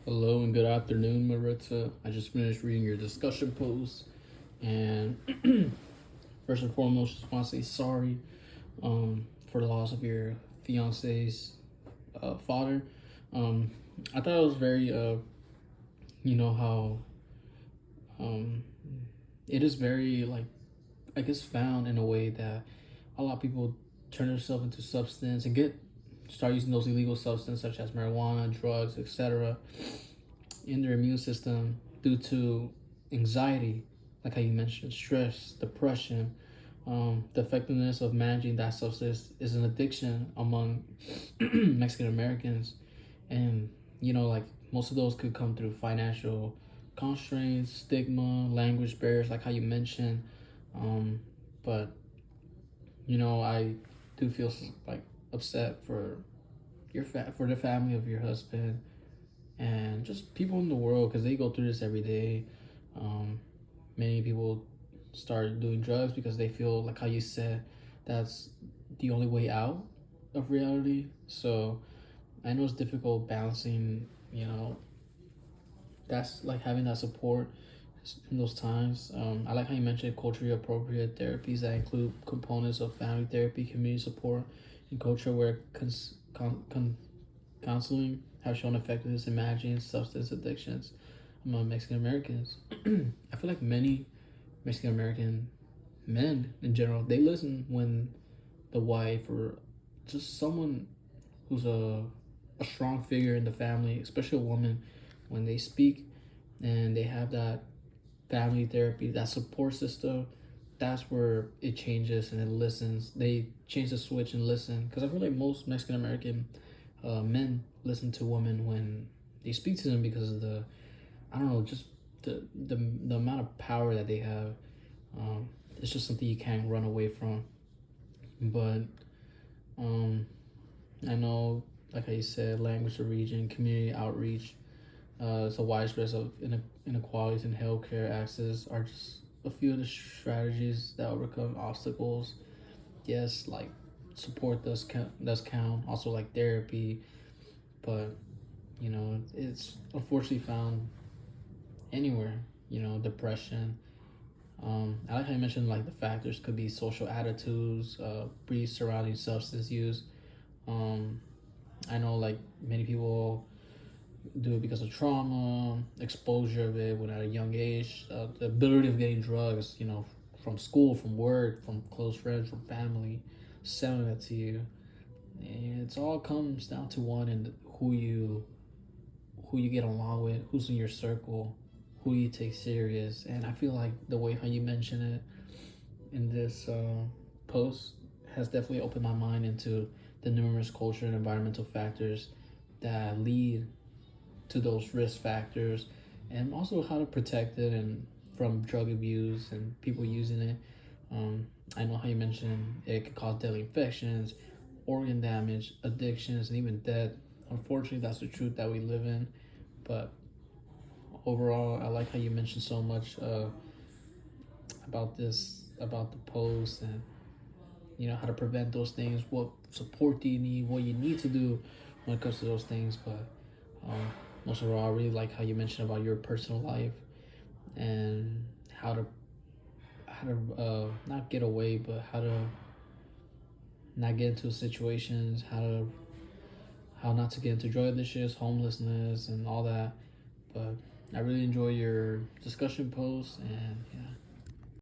Hello and good afternoon, Maritza. I just finished reading your discussion post, and first and foremost, just want to say sorry for the loss of your fiance's father. Um, I thought it was very, you know how um, it is very like I guess found in a way that a lot of people turn themselves into substance and start using those illegal substances such as marijuana, drugs, etc. in their immune system due to anxiety, like how you mentioned, stress, depression. The effectiveness of managing that substance is an addiction among Mexican Americans, and like most of those could come through financial constraints, stigma, language barriers, like how you mentioned. But I do feel like upset for for the family of your husband and just people in the world because they go through this every day. Um, Many people start doing drugs because they feel like how you said that's the only way out of reality. So I know it's difficult balancing, that's like having that support in those times. I like how you mentioned culturally appropriate therapies that include components of family therapy, community support, and culture where counseling have shown effectiveness in managing substance addictions among Mexican Americans. I feel like many Mexican American men in general, they listen when the wife or just someone who's a strong figure in the family, especially a woman, when they speak and they have that family therapy, that support system, that's where it changes and it listens. They change the switch and listen. Because I feel like most Mexican American men listen to women when they speak to them because of I don't know, just the amount of power that they have. It's just something you can't run away from. But um, I know, like I said, language of region, community outreach, it's a widespread of inequalities in healthcare access are just a few of the strategies that overcome obstacles. Yes, like support does count. Also like therapy, but it's unfortunately found anywhere. Depression. I like how you mentioned like the factors could be social attitudes, brief surrounding substance use. Um, I know like many people do it because of trauma, exposure of it when at a young age, the ability of getting drugs, from school, from work, from close friends, from family, selling it to you. And it's all comes down to one and who you get along with, who's in your circle, who you take serious. And I feel like the way how you mention it in this post has definitely opened my mind into the numerous cultural and environmental factors that lead to those risk factors, and also how to protect it and from drug abuse and people using it. I know how you mentioned it could cause deadly infections, organ damage, addictions, and even death. Unfortunately, that's the truth that we live in. But overall, I like how you mentioned so much about the post, and how to prevent those things, what support do you need, what you need to do when it comes to those things. But um, most of all, I really like how you mentioned about your personal life and how to not get away, but how to not get into situations, how not to get into drug addictions, homelessness, and all that. But I really enjoy your discussion posts, and yeah.